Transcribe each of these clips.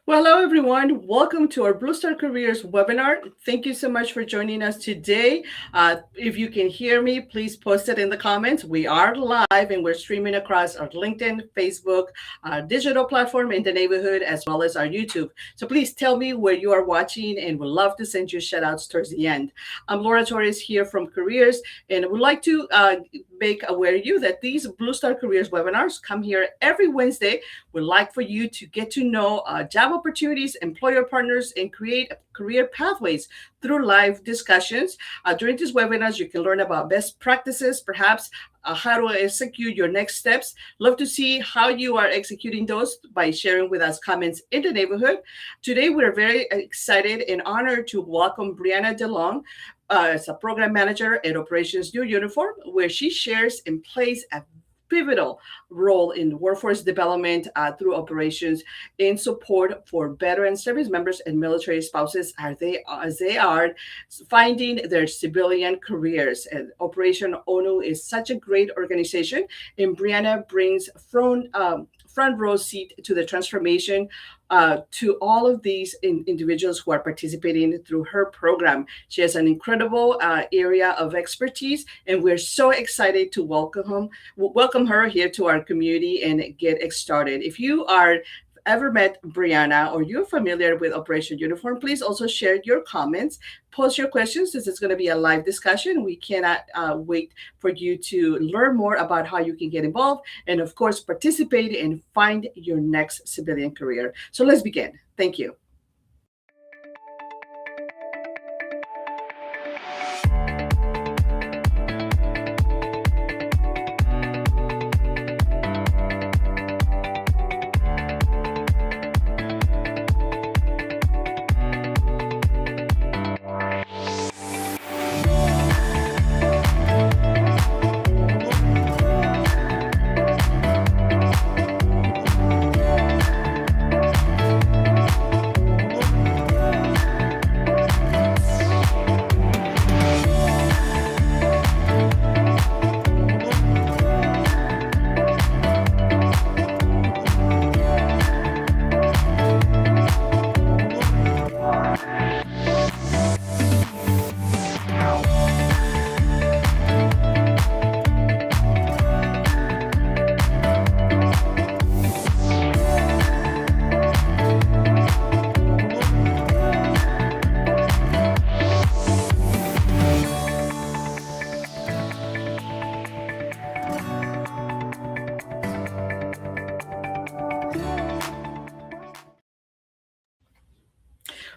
Well, hello, everyone. Welcome to our Blue Star Careers webinar. Thank you so much for joining us today. If you can hear me, please post it in the comments. We are live and we're streaming across our LinkedIn, Facebook, our digital platform in the neighborhood, as well as our YouTube. So please tell me where you are watching and we'd love to send you shout outs towards the end. I'm Laura Torres here from Careers, and I would like to make aware you that these Blue Star Careers webinars come here every Wednesday. We'd like for you to get to know job opportunities, employer partners, and create career pathways through live discussions. During these webinars, you can learn about best practices, perhaps how to execute your next steps. Love to see how you are executing those by sharing with us comments in the neighborhood. Today, we're very excited and honored to welcome Breanna DeLong as a program manager at Operations New Uniform, where she shares and plays a pivotal role in workforce development through operations in support for veteran service members and military spouses as they are finding their civilian careers. And Operation ONU is such a great organization, and Brianna brings front row seat to the transformation to all of these individuals who are participating through her program. She has an incredible area of expertise, and we're so excited to welcome her here to our community and get it started. If you are ever met Brianna or you're familiar with Operation Uniform, please also share your comments, post your questions, since it's going to be a live discussion. We cannot wait for you to learn more about how you can get involved and, of course, participate and find your next civilian career. So let's begin. Thank you.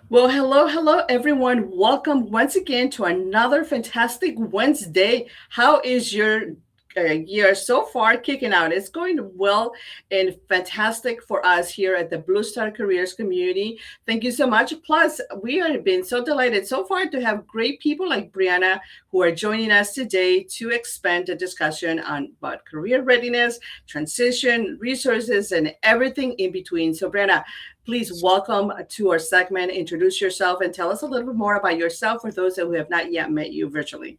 Well, hello, everyone. Welcome once again to another fantastic Wednesday. How is your year so far kicking out? It's going well and fantastic for us here at the Blue Star Careers community. Thank you so much. Plus, we have been so delighted so far to have great people like Brianna who are joining us today to expand the discussion on about career readiness, transition, resources, and everything in between. So, Brianna, please welcome to our segment. Introduce yourself and tell us a little bit more about yourself for those who have not yet met you virtually.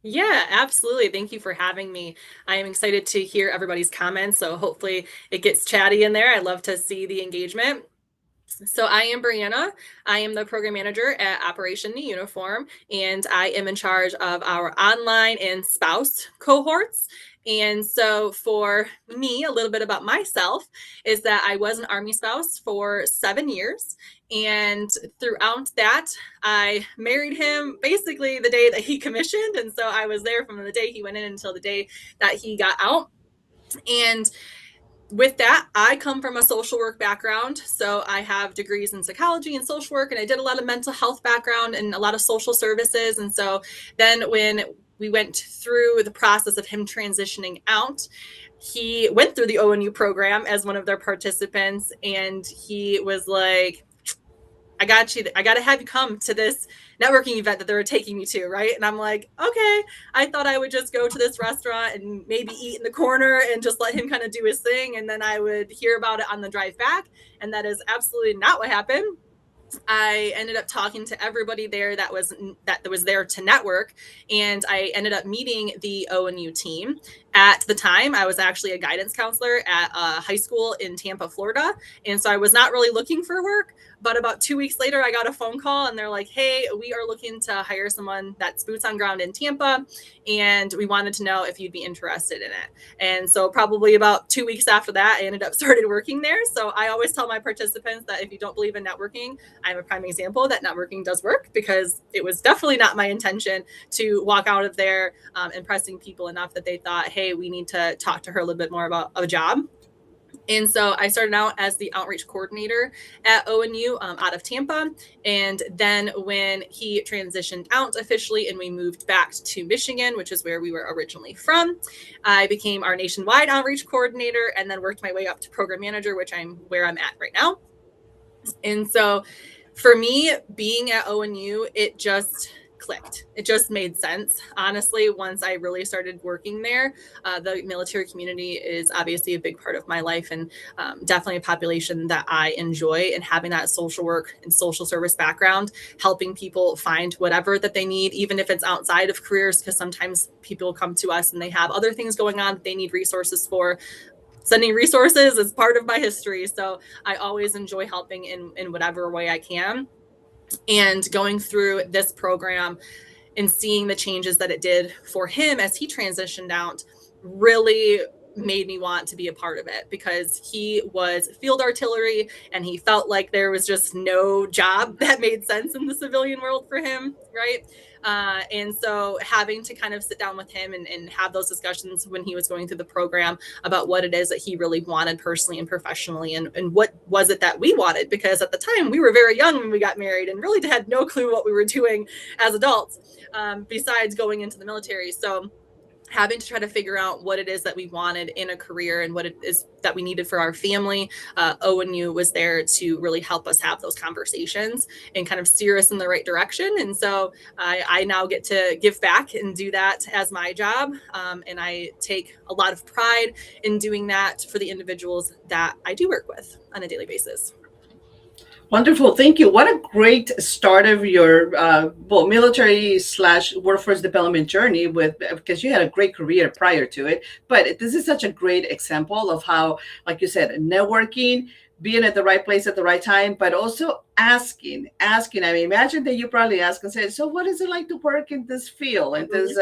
Yeah, absolutely. Thank you for having me. I am excited to hear everybody's comments. So hopefully it gets chatty in there. I love to see the engagement. So I am Breanna. I am the program manager at Operation New Uniform, and I am in charge of our online and spouse cohorts. And so for me, a little bit about myself is that I was an Army spouse for 7 years. And throughout that, I married him basically the day that he commissioned. And so I was there from the day he went in until the day that he got out. And with that, I come from a social work background. So I have degrees in psychology and social work, and I did a lot of mental health background and a lot of social services. And so then when we went through the process of him transitioning out, he went through the ONU program as one of their participants, and he was like, I got you. I got to have you come to this networking event that they were taking me to, right? And I'm like, okay. I thought I would just go to this restaurant and maybe eat in the corner and just let him kind of do his thing, and then I would hear about it on the drive back. And that is absolutely not what happened. I ended up talking to everybody there that was there to network, and I ended up meeting the ONU team At the time, I was actually a guidance counselor at a high school in Tampa, Florida. And so I was not really looking for work. But about 2 weeks later, I got a phone call and they're like, hey, we are looking to hire someone that's boots on ground in Tampa. And we wanted to know if you'd be interested in it. And so probably about 2 weeks after that, I ended up started working there. So I always tell my participants that if you don't believe in networking, I'm a prime example that networking does work, because it was definitely not my intention to walk out of there impressing people enough that they thought, hey, we need to talk to her a little bit more about a job. And so I started out as the outreach coordinator at ONU out of Tampa. And then when he transitioned out officially and we moved back to Michigan, which is where we were originally from, I became our nationwide outreach coordinator and then worked my way up to program manager, which where I'm at right now. And so for me, being at ONU, it just clicked. It just made sense. Honestly, once I really started working there, the military community is obviously a big part of my life, and definitely a population that I enjoy. And having that social work and social service background, helping people find whatever that they need, even if it's outside of careers, because sometimes people come to us and they have other things going on that they need resources for. Sending resources is part of my history. So I always enjoy helping in whatever way I can. And going through this program and seeing the changes that it did for him as he transitioned out really made me want to be a part of it, because he was field artillery and he felt like there was just no job that made sense in the civilian world for him, right? And so having to kind of sit down with him and have those discussions when he was going through the program about what it is that he really wanted personally and professionally, and what was it that we wanted, because at the time we were very young when we got married and really had no clue what we were doing as adults, besides going into the military. So having to try to figure out what it is that we wanted in a career and what it is that we needed for our family. ONU was there to really help us have those conversations and kind of steer us in the right direction. And so I now get to give back and do that as my job. And I take a lot of pride in doing that for the individuals that I do work with on a daily basis. Wonderful. Thank you. What a great start of your military / workforce development journey, because you had a great career prior to it. But this is such a great example of how, like you said, networking, being at the right place at the right time, but also asking. I mean, imagine that you probably ask and say, so what is it like to work in this field and this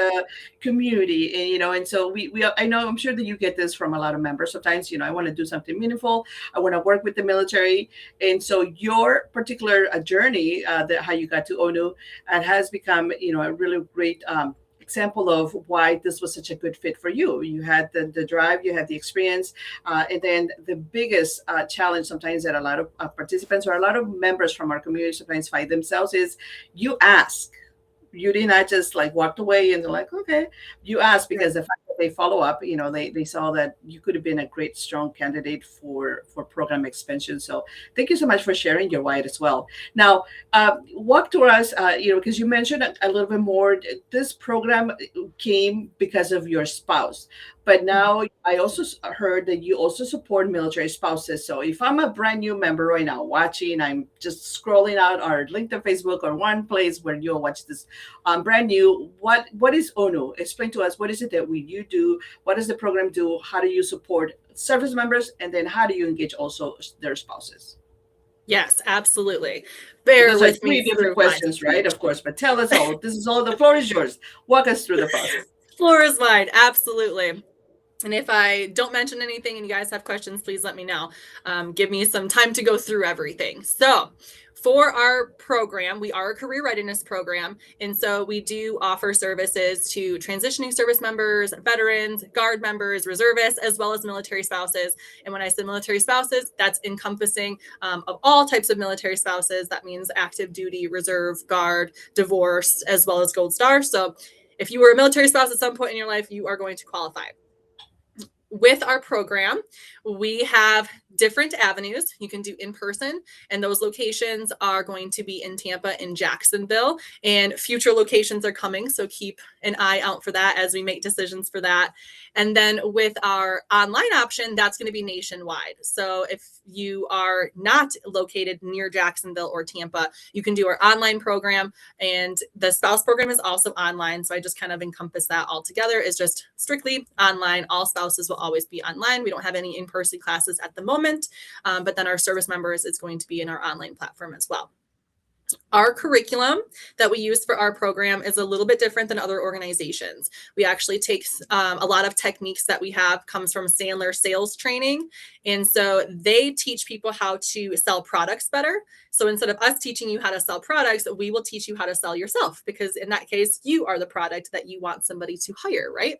community? And, and so I know, I'm sure that you get this from a lot of members. Sometimes, I want to do something meaningful. I want to work with the military. And so your particular journey, how you got to ONU, has become, a really great example of why this was such a good fit for you. You had the drive, you had the experience, and then the biggest challenge sometimes that a lot of participants or a lot of members from our community sometimes find themselves is you ask. You did not just like walked away and they're like, okay. You asked, because the fact that they follow up, they saw that you could have been a great, strong candidate for program expansion. So thank you so much for sharing your why as well. Now, walk to us, because you mentioned a little bit more. This program came because of your spouse. But now I also heard that you also support military spouses. So if I'm a brand new member right now watching, I'm just scrolling out our LinkedIn, Facebook, or one place where you'll watch this brand new, what is ONU? Explain to us, what is it that you do? What does the program do? How do you support service members? And then how do you engage also their spouses? Yes, absolutely. Bear with me. 3 different questions, right? Of course, but tell us all. This is all, the floor is yours. Walk us through the process. Floor is wide. Absolutely. And if I don't mention anything and you guys have questions, please let me know. Give me some time to go through everything. So for our program, we are a career readiness program. And so we do offer services to transitioning service members, veterans, guard members, reservists, as well as military spouses. And when I say military spouses, that's encompassing of all types of military spouses. That means active duty, reserve, guard, divorced, as well as Gold Star. So if you were a military spouse at some point in your life, you are going to qualify. With our program, we have different avenues. You can do in person, and those locations are going to be in Tampa and Jacksonville, and future locations are coming. So keep an eye out for that as we make decisions for that. And then with our online option, that's going to be nationwide. So if you are not located near Jacksonville or Tampa, you can do our online program, and the spouse program is also online. So I just kind of encompass that all together. It's just strictly online. All spouses will always be online. We don't have any in-person classes at the moment, but then our service members is going to be in our online platform as well. Our curriculum that we use for our program is a little bit different than other organizations. We actually take a lot of techniques that we have comes from Sandler sales training. And so they teach people how to sell products better. So instead of us teaching you how to sell products, we will teach you how to sell yourself, because in that case, you are the product that you want somebody to hire, right?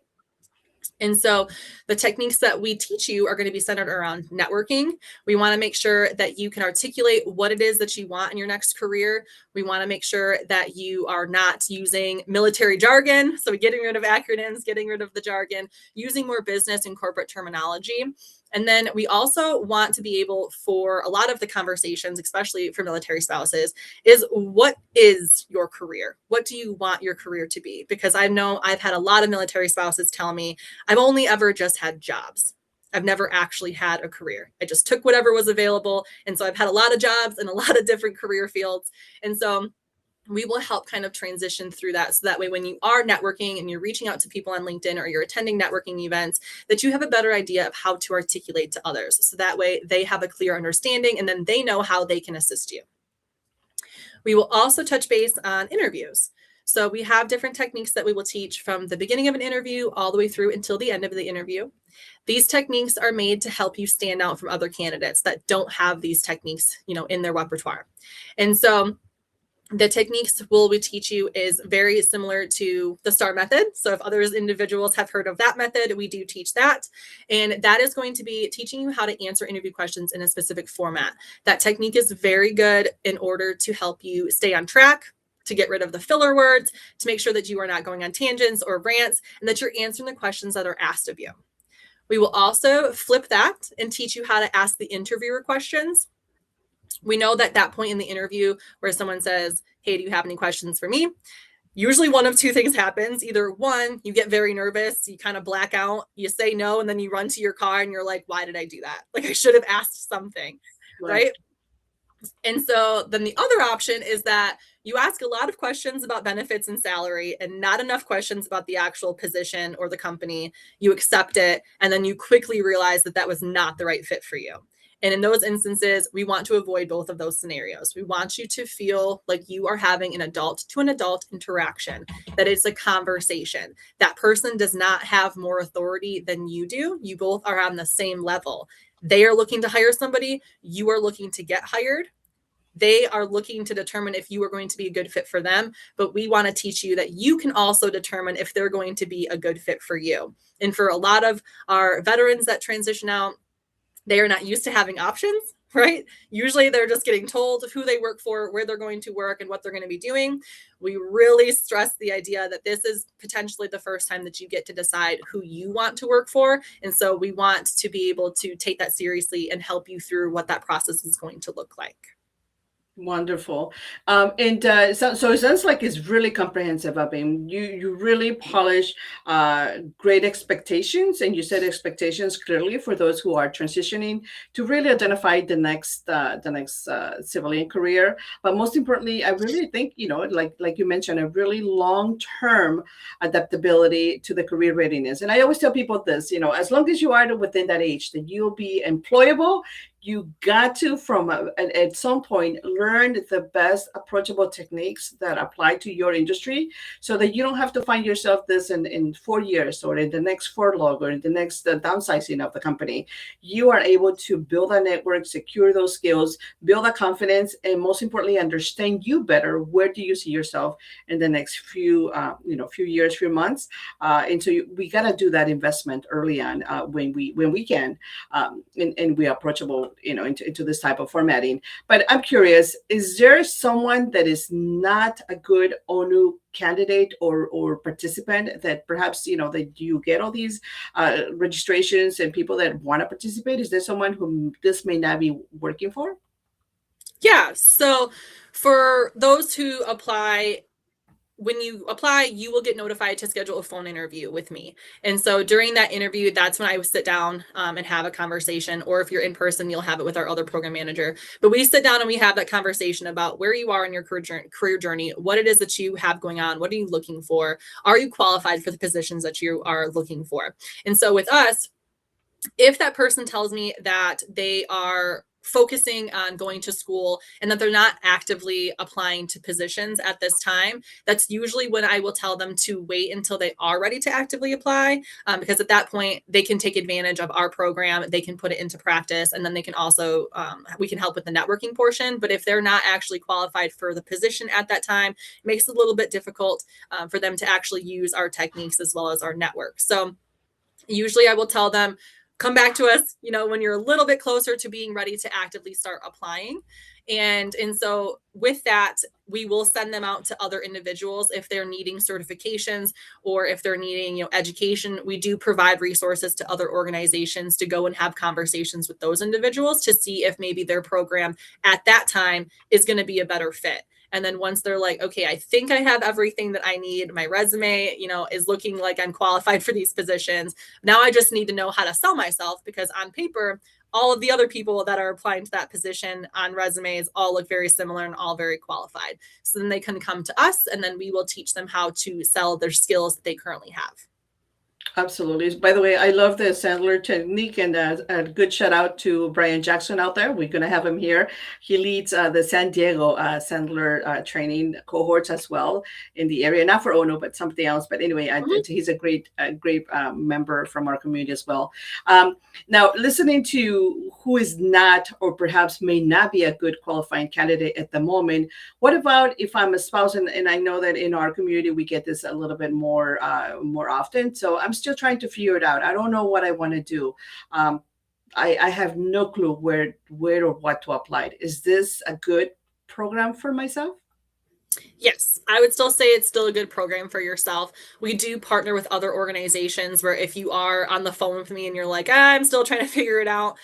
And so the techniques that we teach you are going to be centered around networking. We want to make sure that you can articulate what it is that you want in your next career. We want to make sure that you are not using military jargon. So getting rid of acronyms, getting rid of the jargon, using more business and corporate terminology. And then we also want to be able, for a lot of the conversations, especially for military spouses, is what is your career? What do you want your career to be? Because I know I've had a lot of military spouses tell me, I've only ever just had jobs. I've never actually had a career. I just took whatever was available. And so I've had a lot of jobs in a lot of different career fields. And so we will help kind of transition through that. So that way, when you are networking and you're reaching out to people on LinkedIn or you're attending networking events, that you have a better idea of how to articulate to others. So that way they have a clear understanding, and then they know how they can assist you. We will also touch base on interviews. So we have different techniques that we will teach from the beginning of an interview all the way through until the end of the interview. These techniques are made to help you stand out from other candidates that don't have these techniques, in their repertoire. And so the techniques we teach you is very similar to the STAR method. So if other individuals have heard of that method, we do teach that. And that is going to be teaching you how to answer interview questions in a specific format. That technique is very good in order to help you stay on track, to get rid of the filler words, to make sure that you are not going on tangents or rants, and that you're answering the questions that are asked of you. We will also flip that and teach you how to ask the interviewer questions. We know that point in the interview where someone says, hey, do you have any questions for me? Usually one of two things happens. Either one, you get very nervous, you kind of black out, you say no, and then you run to your car and you're like, why did I do that? Like, I should have asked something, right? And so then the other option is that you ask a lot of questions about benefits and salary and not enough questions about the actual position or the company. You accept it, and then you quickly realize that was not the right fit for you. And in those instances, we want to avoid both of those scenarios. We want you to feel like you are having an adult to an adult interaction, that it's a conversation. That person does not have more authority than you do. You both are on the same level. They are looking to hire somebody. You are looking to get hired. They are looking to determine if you are going to be a good fit for them, but we want to teach you that you can also determine if they're going to be a good fit for you. And for a lot of our veterans that transition out, they are not used to having options, right? Usually they're just getting told who they work for, where they're going to work, and what they're going to be doing. We really stress the idea that this is potentially the first time that you get to decide who you want to work for. And so we want to be able to take that seriously and help you through what that process is going to look like. Wonderful. So it sounds like it's really comprehensive. I mean, you really polish great expectations, and you set expectations clearly for those who are transitioning to really identify the next civilian career. But most importantly, I really think, like you mentioned, a really long-term adaptability to the career readiness. And I always tell people this, as long as you are within that age, that you'll be employable. You got to, at some point, learn the best approachable techniques that apply to your industry, so that you don't have to find yourself this in 4 years, or in the next furlough, or in the next downsizing of the company. You are able to build a network, secure those skills, build a confidence, and most importantly, understand you better. Where do you see yourself in the next few years, few months? And so we got to do that investment early on when we can, and we're approachable into this type of formatting. But I'm curious, is there someone that is not a good ONU candidate or participant that perhaps that you get all these registrations and people that want to participate? Is there someone whom this may not be working for? Yeah. So for those who apply, when you apply, you will get notified to schedule a phone interview with me. And so during that interview, that's when I would sit down and have a conversation. Or if you're in person, you'll have it with our other program manager. But we sit down and we have that conversation about where you are in your career journey, what it is that you have going on, what are you looking for? Are you qualified for the positions that you are looking for? And so with us, if that person tells me that they are focusing on going to school and that they're not actively applying to positions at this time, that's usually when I will tell them to wait until they are ready to actively apply, because at that point they can take advantage of our program, they can put it into practice, and then they can also we can help with the networking portion. But if they're not actually qualified for the position at that time, it makes it a little bit difficult for them to actually use our techniques as well as our network. So usually I will tell them, come back to us, when you're a little bit closer to being ready to actively start applying. And so with that, we will send them out to other individuals if they're needing certifications or if they're needing, education. We do provide resources to other organizations to go and have conversations with those individuals to see if maybe their program at that time is going to be a better fit. And then once they're like, okay, I think I have everything that I need, my resume, is looking like I'm qualified for these positions. Now I just need to know how to sell myself, because on paper, all of the other people that are applying to that position on resumes all look very similar and all very qualified. So then they can come to us and then we will teach them how to sell their skills that they currently have. Absolutely. By the way, I love the Sandler technique, and a good shout out to Brian Jackson out there. We're going to have him here. He leads the San Diego Sandler training cohorts as well in the area, not for ONU, but something else. But anyway, he's a great member from our community as well. Now, listening to who is not or perhaps may not be a good qualifying candidate at the moment, what about if I'm a spouse? And I know that in our community, we get this a little bit more often. So I'm still trying to figure it out. I don't know what I want to do. I have no clue where or what to apply. Is this a good program for myself? Yes, I would still say it's still a good program for yourself. We do partner with other organizations where if you are on the phone with me and you're like, I'm still trying to figure it out,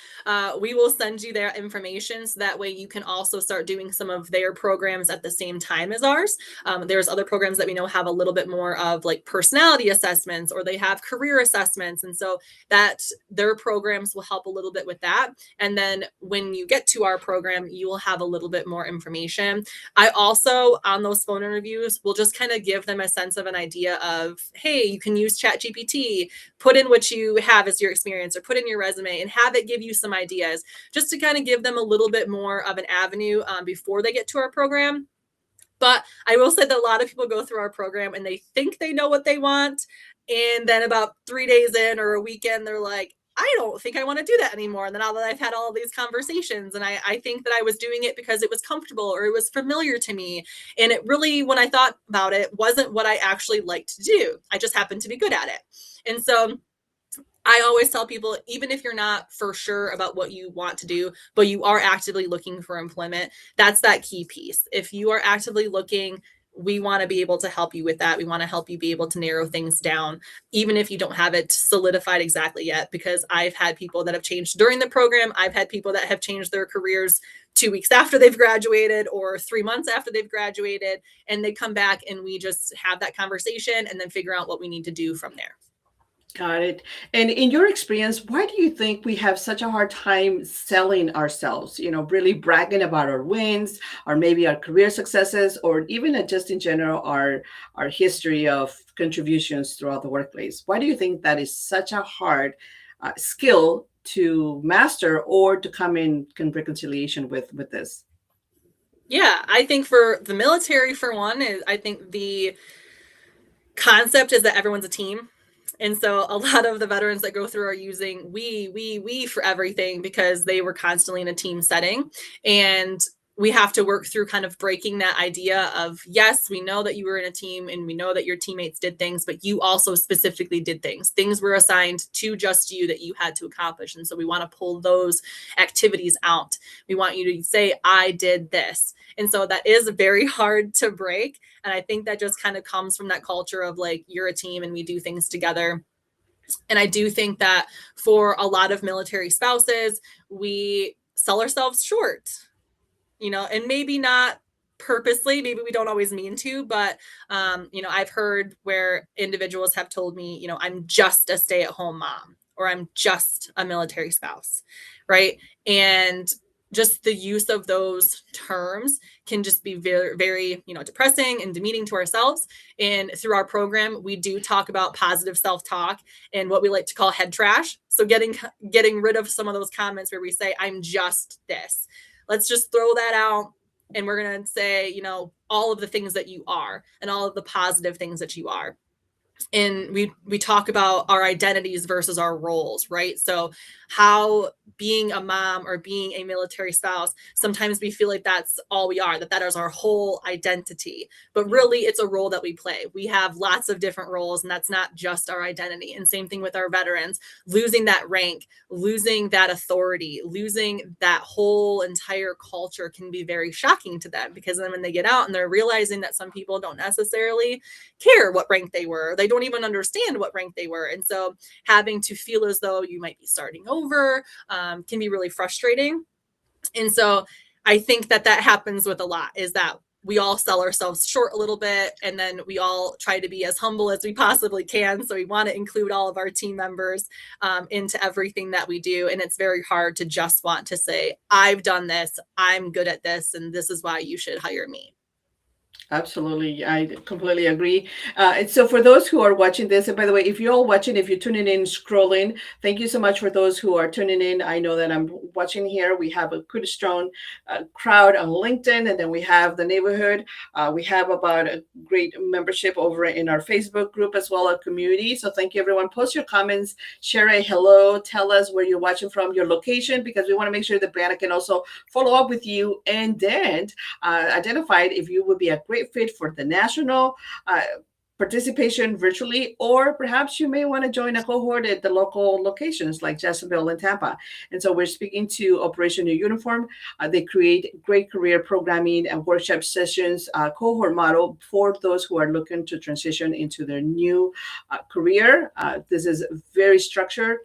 we will send you their information so that way you can also start doing some of their programs at the same time as ours. There's other programs that we know have a little bit more of like personality assessments, or they have career assessments. And so that their programs will help a little bit with that. And then when you get to our program, you will have a little bit more information. I also, on those phone interviews, will just kind of give them a sense of an idea of, hey, you can use ChatGPT, put in what you have as your experience, or put in your resume and have it give you some ideas, just to kind of give them a little bit more of an avenue before they get to our program. But I will say that a lot of people go through our program and they think they know what they want. And then about 3 days in or a weekend, they're like, I don't think I want to do that anymore. And then now that I've had all these conversations, and I think that I was doing it because it was comfortable or it was familiar to me. And it really, when I thought about it, wasn't what I actually liked to do. I just happened to be good at it. And so I always tell people, even if you're not for sure about what you want to do, but you are actively looking for employment, that's that key piece. If you are actively looking, we want to be able to help you with that. We want to help you be able to narrow things down, even if you don't have it solidified exactly yet, because I've had people that have changed during the program. I've had people that have changed their careers 2 weeks after they've graduated or 3 months after they've graduated, and they come back and we just have that conversation and then figure out what we need to do from there. Got it. And in your experience, why do you think we have such a hard time selling ourselves, really bragging about our wins or maybe our career successes, or even just in general, our history of contributions throughout the workplace? Why do you think that is such a hard skill to master or to come in reconciliation with this? Yeah, I think for the military, for one, I think the concept is that everyone's a team. And so a lot of the veterans that go through are using we for everything because they were constantly in a team setting. And we have to work through kind of breaking that idea of, yes, we know that you were in a team and we know that your teammates did things, but you also specifically did things. Things were assigned to just you that you had to accomplish. And so we want to pull those activities out. We want you to say, I did this. And so that is very hard to break. And I think that just kind of comes from that culture of like, you're a team and we do things together. And I do think that for a lot of military spouses, we sell ourselves short, and maybe not purposely, maybe we don't always mean to, but I've heard where individuals have told me, I'm just a stay-at-home mom, or I'm just a military spouse, right? And just the use of those terms can just be very, very, depressing and demeaning to ourselves. And through our program, we do talk about positive self-talk and what we like to call head trash. So getting rid of some of those comments where we say, I'm just this. Let's just throw that out. And we're going to say, all of the things that you are and all of the positive things that you are. And we talk about our identities versus our roles, right? So how being a mom or being a military spouse, sometimes we feel like that's all we are, that is our whole identity. But really, it's a role that we play. We have lots of different roles, and that's not just our identity. And same thing with our veterans, losing that rank, losing that authority, losing that whole entire culture can be very shocking to them, because then when they get out and they're realizing that some people don't necessarily care what rank they were, they don't even understand what rank they were. And so having to feel as though you might be starting over can be really frustrating. And so I think that happens with a lot, is that we all sell ourselves short a little bit, and then we all try to be as humble as we possibly can. So we want to include all of our team members into everything that we do. And it's very hard to just want to say, I've done this, I'm good at this, and this is why you should hire me. Absolutely. I completely agree. And so for those who are watching this, and by the way, if you're all watching, if you're tuning in, scrolling, thank you so much for those who are tuning in. I know that I'm watching here. We have a good strong crowd on LinkedIn, and then we have the neighborhood. We have about a great membership over in our Facebook group as well, our community. So thank you, everyone. Post your comments, share a hello, tell us where you're watching from, your location, because we want to make sure that Breanna can also follow up with you and then identify if you would be a great fit for the national participation virtually, or perhaps you may want to join a cohort at the local locations like Jacksonville and Tampa. And so we're speaking to Operation New Uniform. They create great career programming and workshop sessions, cohort model for those who are looking to transition into their new career. This is very structured,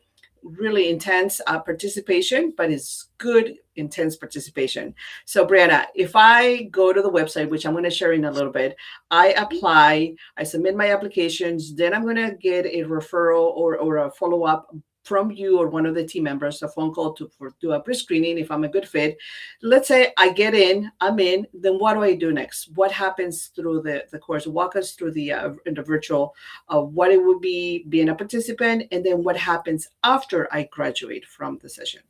really intense participation, but it's good, intense participation. So Breanna, if I go to the website, which I'm going to share in a little bit, I apply, I submit my applications, then I'm going to get a referral or a follow-up from you or one of the team members, a phone call to do a pre-screening if I'm a good fit. Let's say I get in, I'm in, then what do I do next? What happens through the course? Walk us through the virtual, what it would be being a participant, and then what happens after I graduate from the session.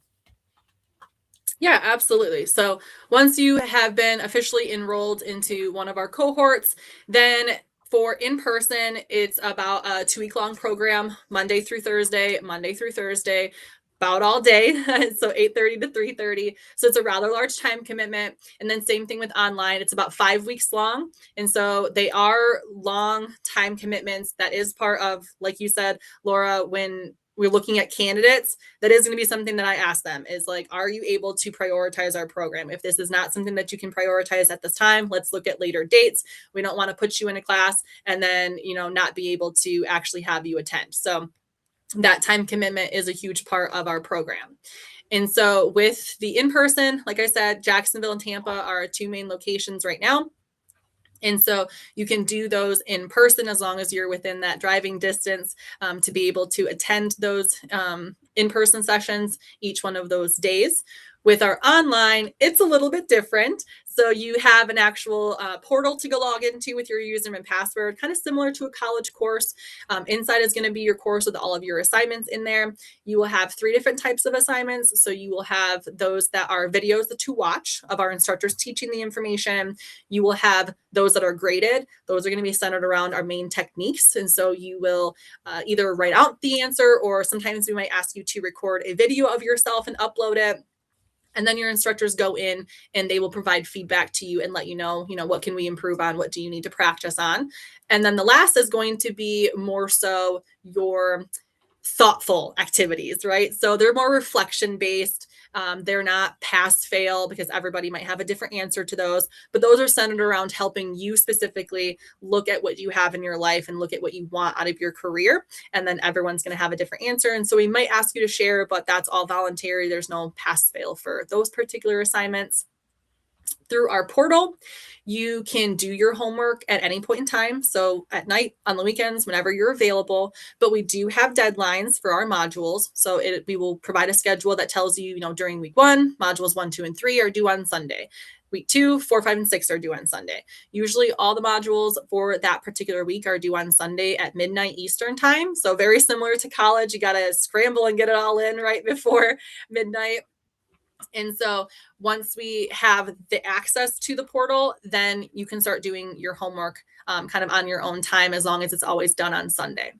Yeah, absolutely. So once you have been officially enrolled into one of our cohorts, then for in-person, it's about a 2-week-long program, Monday through Thursday, about all day. So 8:30 to 3:30. So it's a rather large time commitment. And then same thing with online. It's about 5 weeks long. And so they are long time commitments. That is part of, like you said, Laura, when we're looking at candidates, that is going to be something that I ask them is like, are you able to prioritize our program? If this is not something that you can prioritize at this time, let's look at later dates. We don't want to put you in a class and then, not be able to actually have you attend. So that time commitment is a huge part of our program. And so with the in-person, like I said, Jacksonville and Tampa are our 2 main locations right now. And so you can do those in person as long as you're within that driving distance to be able to attend those in-person sessions each one of those days. With our online, it's a little bit different. So you have an actual portal to go log into with your username and password, kind of similar to a college course. Inside is going to be your course with all of your assignments in there. You will have 3 different types of assignments. So you will have those that are videos to watch of our instructors teaching the information. You will have those that are graded. Those are going to be centered around our main techniques. And so you will either write out the answer, or sometimes we might ask you to record a video of yourself and upload it. And then your instructors go in and they will provide feedback to you and let you know, what can we improve on? What do you need to practice on? And then the last is going to be more so your thoughtful activities, right? So they're more reflection based. They're not pass fail because everybody might have a different answer to those, but those are centered around helping you specifically look at what you have in your life and look at what you want out of your career. And then everyone's going to have a different answer. And so we might ask you to share, but that's all voluntary. There's no pass fail for those particular assignments. Through our portal, you can do your homework at any point in time. So at night, on the weekends, whenever you're available. But we do have deadlines for our modules. So we will provide a schedule that tells you, during week 1, modules 1, 2, and 3 are due on Sunday. Week 2, 4, 5, and 6 are due on Sunday. Usually all the modules for that particular week are due on Sunday at midnight Eastern time. So very similar to college. You got to scramble and get it all in right before midnight. And so once we have the access to the portal, then you can start doing your homework kind of on your own time, as long as it's always done on Sunday.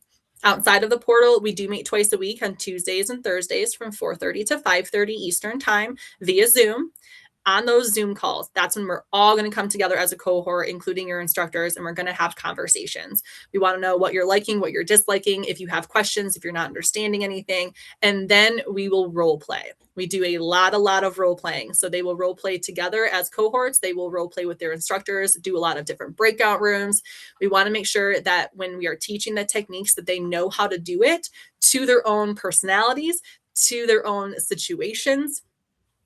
Outside of the portal, we do meet twice a week on Tuesdays and Thursdays from 4:30 to 5:30 Eastern time via Zoom. On those Zoom calls, that's when we're all going to come together as a cohort, including your instructors, and we're going to have conversations. We want to know what you're liking, what you're disliking, if you have questions, if you're not understanding anything, and then we will role play. We do a lot of role playing. So they will role play together as cohorts. They will role play with their instructors, do a lot of different breakout rooms. We want to make sure that when we are teaching the techniques, that they know how to do it to their own personalities, to their own situations.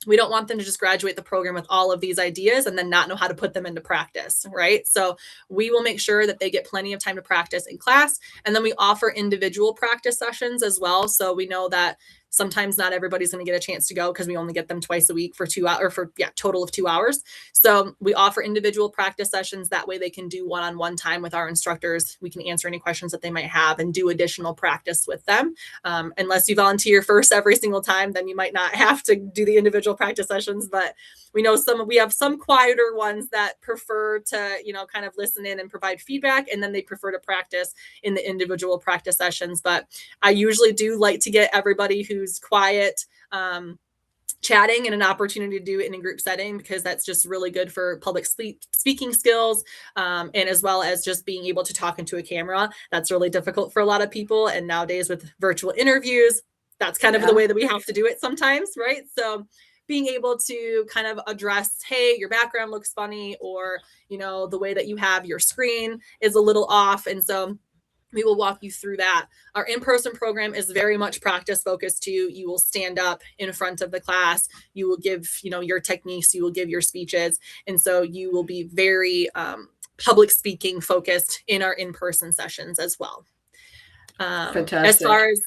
We don't want them to just graduate the program with all of these ideas and then not know how to put them into practice, right? So we will make sure that they get plenty of time to practice in class. And then we offer individual practice sessions as well. So we know that sometimes not everybody's going to get a chance to go because we only get them twice a week for 2 hours, total of 2 hours. So we offer individual practice sessions. That way they can do one-on-one time with our instructors. We can answer any questions that they might have and do additional practice with them. Unless you volunteer first every single time, then you might not have to do the individual practice sessions. But we know we have some quieter ones that prefer to, kind of listen in and provide feedback. And then they prefer to practice in the individual practice sessions. But I usually do like to get everybody who's quiet chatting and an opportunity to do it in a group setting, because that's just really good for public speaking skills, and as well as just being able to talk into a camera. That's really difficult for a lot of people. And nowadays with virtual interviews, that's kind of the way that we have to do it sometimes, right? So being able to kind of address, hey, your background looks funny, or, the way that you have your screen is a little off. And so we will walk you through that. Our in-person program is very much practice focused too. You will stand up in front of the class. You will give, your techniques. You will give your speeches. And so you will be very public speaking focused in our in-person sessions as well. Fantastic. As far as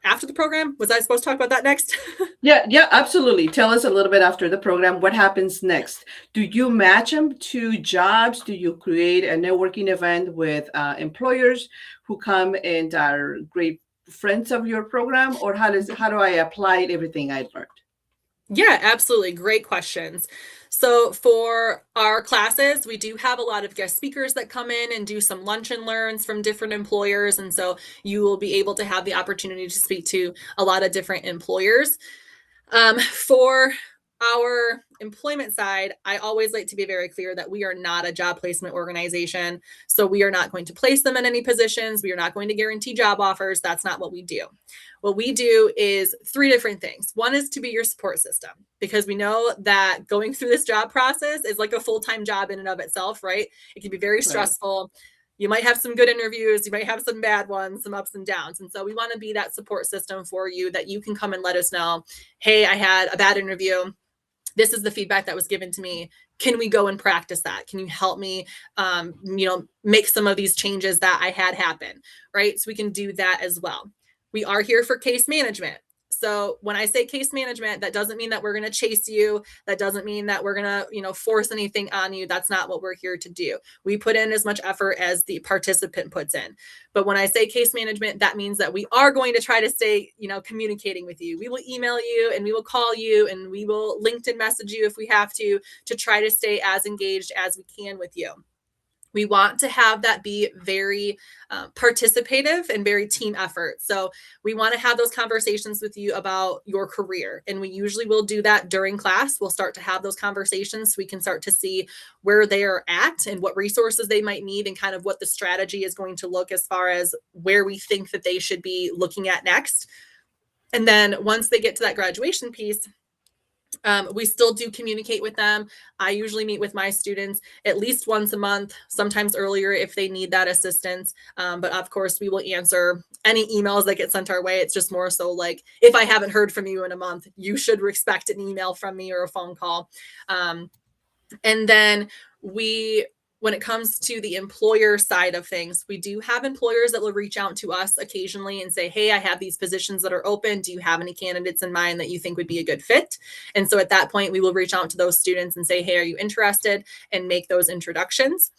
after the program, was I supposed to talk about that next? Yeah, absolutely. Tell us a little bit after the program, what happens next? Do you match them to jobs? Do you create a networking event with employers who come and are great friends of your program? Or how do I apply everything I learned? Yeah, absolutely. Great questions. So for our classes, we do have a lot of guest speakers that come in and do some lunch and learns from different employers. And so you will be able to have the opportunity to speak to a lot of different employers. For our employment side, I always like to be very clear that we are not a job placement organization. So we are not going to place them in any positions. We are not going to guarantee job offers. That's not what we do. What we do is 3 different things. One is to be your support system, because we know that going through this job process is like a full-time job in and of itself, right? It can be very stressful. You might have some good interviews. You might have some bad ones, some ups and downs. And so we want to be that support system for you, that you can come and let us know, hey, I had a bad interview. This is the feedback that was given to me. Can we go and practice that? Can you help me, make some of these changes that I had happen, right? So we can do that as well. We are here for case management. So when I say case management, that doesn't mean that we're going to chase you. That doesn't mean that we're going to, force anything on you. That's not what we're here to do. We put in as much effort as the participant puts in. But when I say case management, that means that we are going to try to stay, communicating with you. We will email you and we will call you and we will LinkedIn message you if we have to try to stay as engaged as we can with you. We want to have that be very participative and very team effort. So we want to have those conversations with you about your career. And we usually will do that during class. We'll start to have those conversations so we can start to see where they are at and what resources they might need and kind of what the strategy is going to look as far as where we think that they should be looking at next. And then once they get to that graduation piece, we still do communicate with them. I usually meet with my students at least once a month, sometimes earlier if they need that assistance. But of course, we will answer any emails that get sent our way. It's just more so like, if I haven't heard from you in a month, you should expect an email from me or a phone call. And then when it comes to the employer side of things, we do have employers that will reach out to us occasionally and say, hey, I have these positions that are open. Do you have any candidates in mind that you think would be a good fit? And so at that point, we will reach out to those students and say, hey, are you interested? And make those introductions.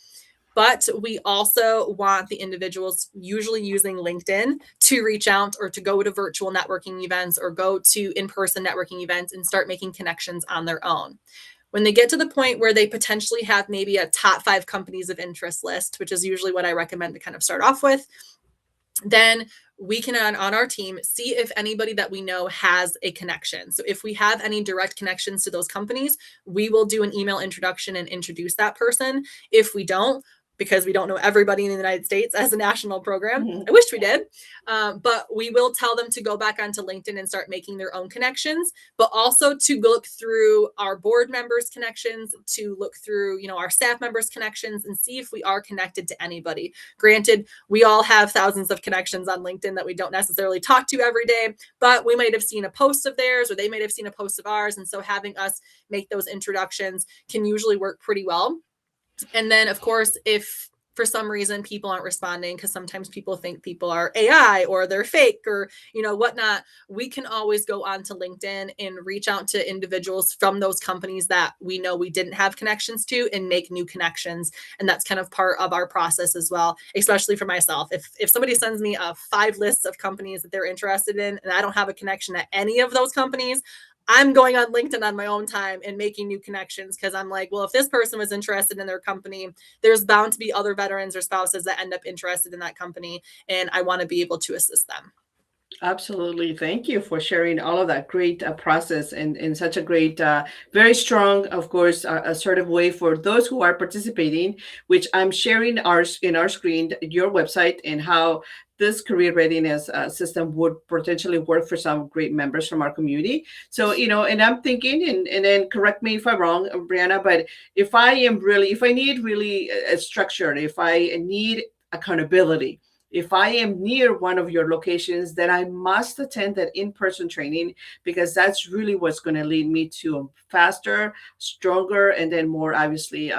But we also want the individuals usually using LinkedIn to reach out or to go to virtual networking events or go to in-person networking events and start making connections on their own. When they get to the point where they potentially have maybe a top 5 companies of interest list, which is usually what I recommend to kind of start off with, then we can on our team see if anybody that we know has a connection. So if we have any direct connections to those companies, we will do an email introduction and introduce that person. If we don't, because we don't know everybody in the United States as a national program. Mhm. I wish we did. But we will tell them to go back onto LinkedIn and start making their own connections, but also to look through our board members' connections, to look through, our staff members' connections and see if we are connected to anybody. Granted, we all have thousands of connections on LinkedIn that we don't necessarily talk to every day, but we might have seen a post of theirs or they might have seen a post of ours. And so having us make those introductions can usually work pretty well. And then, of course, if for some reason people aren't responding, because sometimes people think people are AI or they're fake or, whatnot, we can always go onto LinkedIn and reach out to individuals from those companies that we know we didn't have connections to and make new connections. And that's kind of part of our process as well, especially for myself. If somebody sends me 5 lists of companies that they're interested in and I don't have a connection at any of those companies, I'm going on LinkedIn on my own time and making new connections because I'm like, well, if this person was interested in their company, there's bound to be other veterans or spouses that end up interested in that company. And I want to be able to assist them. Absolutely. Thank you for sharing all of that great process and in such a great, very strong, of course, assertive way for those who are participating, which I'm sharing in our screen, your website and how this career readiness system would potentially work for some great members from our community. So, and I'm thinking, and then correct me if I'm wrong, Breanna, but if I need really a structure, if I need accountability, if I am near one of your locations, then I must attend that in-person training because that's really what's going to lead me to a faster, stronger, and then more obviously,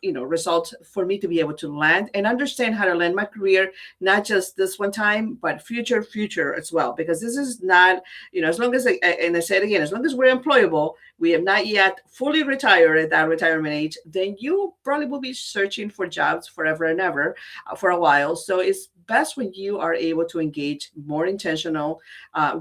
results for me to be able to land and understand how to land my career, not just this one time, but future as well. Because this is not, as long as, and I said again, as long as we're employable, we have not yet fully retired at that retirement age, then you probably will be searching for jobs forever and ever for a while. So it's best when you are able to engage more intentional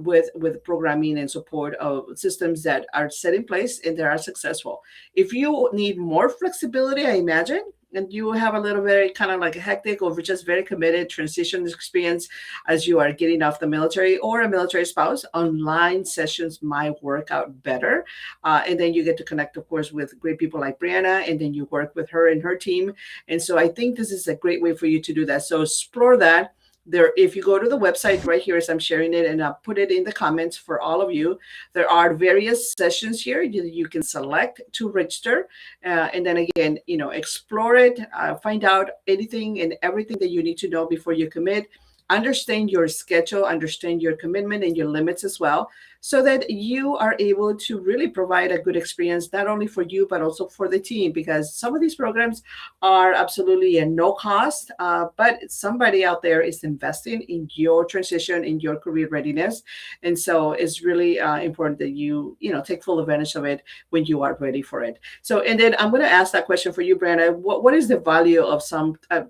with programming and support of systems that are set in place and that are successful. If you need more flexibility, I imagine, and you have a little bit kind of like a hectic or just very committed transition experience as you are getting off the military or a military spouse, online sessions might work out better. And then you get to connect, of course, with great people like Breanna, and then you work with her and her team. And so I think this is a great way for you to do that. So explore that. There, if you go to the website right here as I'm sharing it, and I'll put it in the comments for all of you, there are various sessions here you can select to register. And then again, explore it, find out anything and everything that you need to know before you commit. Understand your schedule, understand your commitment and your limits as well, so that you are able to really provide a good experience, not only for you, but also for the team, because some of these programs are absolutely at no cost, but somebody out there is investing in your transition, in your career readiness. And so it's really important that you take full advantage of it when you are ready for it. So, and then I'm going to ask that question for you, Breanna. What is the value of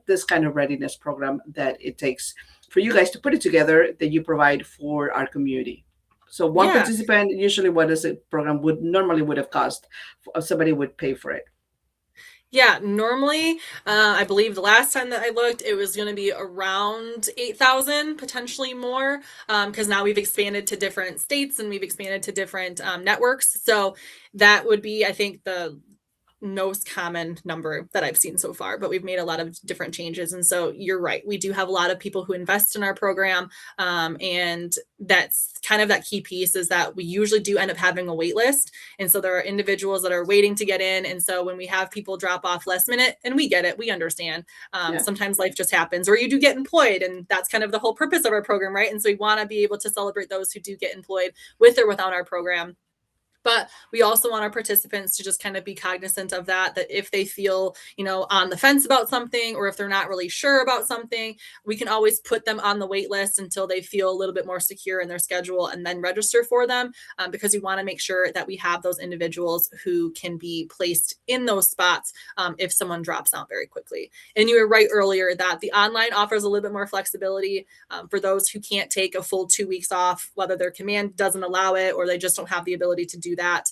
this kind of readiness program that it takes for you guys to put it together that you provide for our community? So one Yeah. participant, usually what does a program would have cost? Somebody would pay for it. Yeah, normally, I believe the last time that I looked, it was going to be around 8,000, potentially more, because now we've expanded to different states and we've expanded to different networks. So that would be, I think, the most common number that I've seen so far, but we've made a lot of different changes. And so you're right. We do have a lot of people who invest in our program. And that's kind of that key piece is that we usually do end up having a wait list. And so there are individuals that are waiting to get in. And so when we have people drop off last minute, and we get it, we understand. Yeah. Sometimes life just happens, or you do get employed. And that's kind of the whole purpose of our program, right? And so we want to be able to celebrate those who do get employed with or without our program. But we also want our participants to just kind of be cognizant of that if they feel, on the fence about something, or if they're not really sure about something, we can always put them on the wait list until they feel a little bit more secure in their schedule and then register for them, because we want to make sure that we have those individuals who can be placed in those spots if someone drops out very quickly. And you were right earlier that the online offers a little bit more flexibility for those who can't take a full 2 weeks off, whether their command doesn't allow it or they just don't have the ability to do that,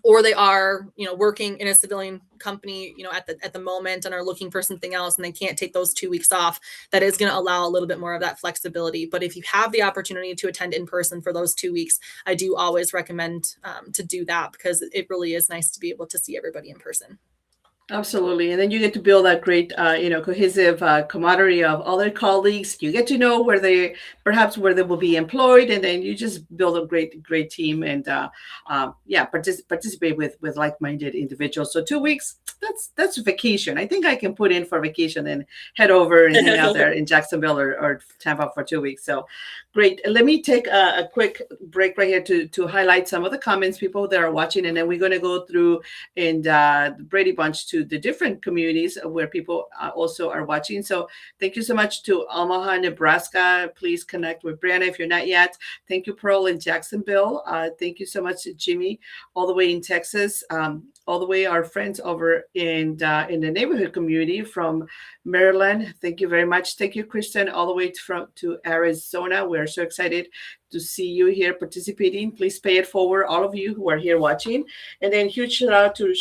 or they are working in a civilian company at the moment and are looking for something else and they can't take those 2 weeks off. That is going to allow a little bit more of that flexibility. But if you have the opportunity to attend in person for those 2 weeks, I do always recommend to do that, because it really is nice to be able to see everybody in person. Absolutely. And then you get to build that great, cohesive camaraderie of other colleagues. You get to know perhaps where they will be employed, and then you just build a great team and, participate with like-minded individuals. So 2 weeks, that's vacation. I think I can put in for vacation and head over and hang out there in Jacksonville or Tampa for 2 weeks. So great. Let me take a quick break right here to highlight some of the comments, people that are watching, and then we're going to go through and the Brady Bunch to the different communities where people also are watching. So thank you so much to Omaha, Nebraska. Please connect with Breanna if you're not yet. Thank you, Pearl in Jacksonville. Thank you so much, Jimmy, all the way in Texas. All the way our friends over in the neighborhood community from Maryland. Thank you very much. Thank you, Kristen, all the way to Arizona. We're so excited to see you here participating. Please pay it forward, all of you who are here watching. And then huge shout out to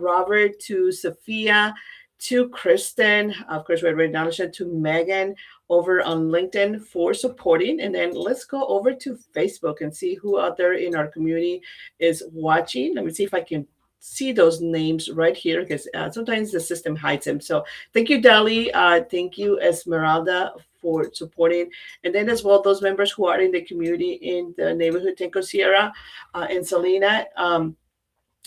Robert, to Sophia, to Kristen, of course, we're acknowledging to Megan over on LinkedIn for supporting. And then let's go over to Facebook and see who out there in our community is watching. Let me see if I can see those names right here, because sometimes the system hides them. So thank you, Dali. Thank you, Esmeralda, for supporting. And then as well, those members who are in the community in the neighborhood, Tenco Sierra and Selena.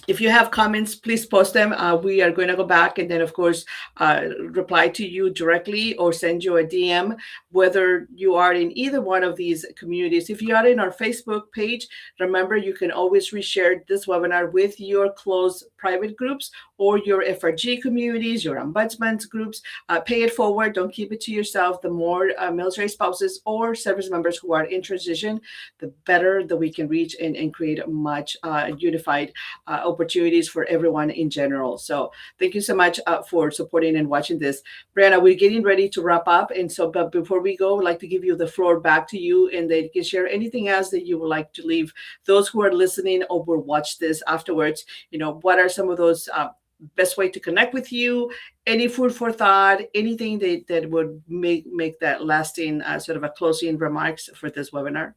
If you have comments, please post them. We are going to go back and then, of course, reply to you directly or send you a DM, whether you are in either one of these communities. If you are in our Facebook page, remember you can always reshare this webinar with your close private groups or your FRG communities, your ombudsman's groups. Pay it forward. Don't keep it to yourself. The more military spouses or service members who are in transition, the better that we can reach and create a much unified opportunities for everyone in general. So thank you so much for supporting and watching this. Breanna, we're getting ready to wrap up. And so, but before we go, I'd like to give you the floor back to you, and then you can share anything else that you would like to leave those who are listening or will watch this afterwards. What are some of those best way to connect with you? Any food for thought, anything that would make that lasting sort of a closing remarks for this webinar?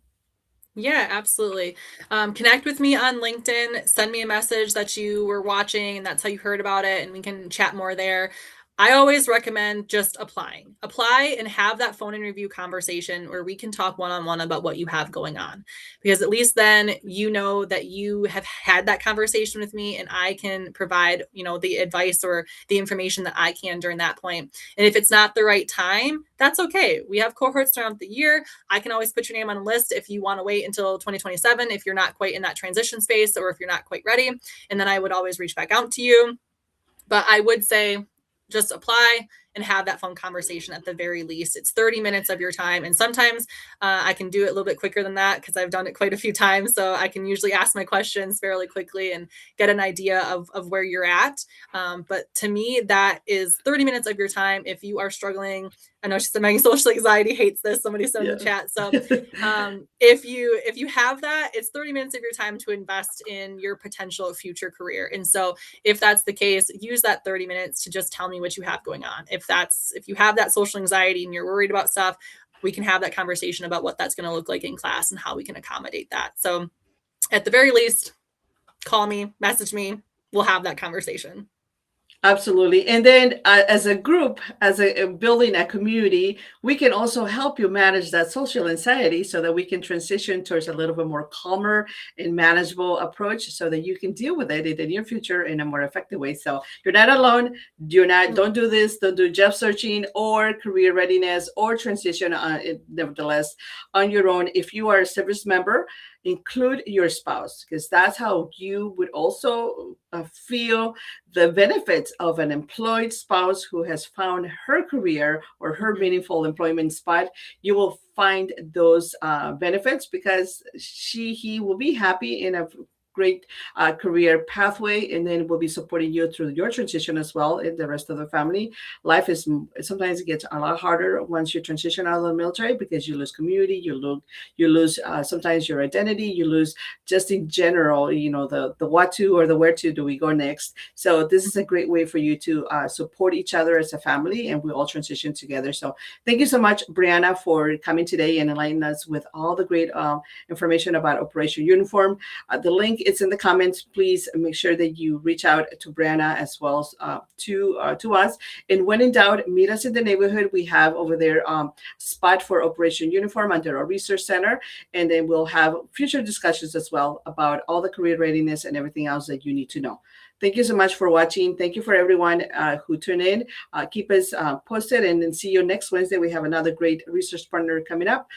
Yeah, absolutely. Connect with me on LinkedIn. Send me a message that you were watching and that's how you heard about it, and we can chat more there. I always recommend just applying. Apply and have that phone interview conversation where we can talk one-on-one about what you have going on. Because at least then you know that you have had that conversation with me and I can provide, the advice or the information that I can during that point. And if it's not the right time, that's okay. We have cohorts throughout the year. I can always put your name on a list if you want to wait until 2027, if you're not quite in that transition space or if you're not quite ready. And then I would always reach back out to you. But I would say, just apply and have that phone conversation at the very least. It's 30 minutes of your time. And sometimes I can do it a little bit quicker than that because I've done it quite a few times. So I can usually ask my questions fairly quickly and get an idea of where you're at. But to me, that is 30 minutes of your time. If you are struggling, I know she said my social anxiety hates this. Somebody said in the chat. So if you have that, it's 30 minutes of your time to invest in your potential future career. And so if that's the case, use that 30 minutes to just tell me what you have going on. If you have that social anxiety and you're worried about stuff, we can have that conversation about what that's going to look like in class and how we can accommodate that. So at the very least, call me, message me, we'll have that conversation. Absolutely. And then as a group, as a building a community, we can also help you manage that social anxiety so that we can transition towards a little bit more calmer and manageable approach so that you can deal with it in the near future in a more effective way. So you're not alone. Don't do this. Don't do job searching or career readiness or transition, nevertheless, on your own. If you are a service member, include your spouse, because that's how you would also feel the benefits of an employed spouse who has found her career or her meaningful employment spot. You will find those benefits because he will be happy in a great career pathway, and then we'll be supporting you through your transition as well in the rest of the family. Life is sometimes it gets a lot harder once you transition out of the military because you lose community, you lose sometimes your identity, you lose just in general, the what to or the where to do we go next. So this is a great way for you to support each other as a family, and we all transition together. So thank you so much, Breanna, for coming today and enlightening us with all the great information about Operation Uniform. The link it's in the comments. Please make sure that you reach out to Breanna as well as to us. And when in doubt, meet us in the neighborhood. We have over there spot for Operation Uniform under our research center. And then we'll have future discussions as well about all the career readiness and everything else that you need to know. Thank you so much for watching. Thank you for everyone who tuned in. Keep us posted, and then see you next Wednesday. We have another great research partner coming up.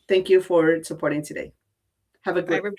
Thank you for supporting today. Have a great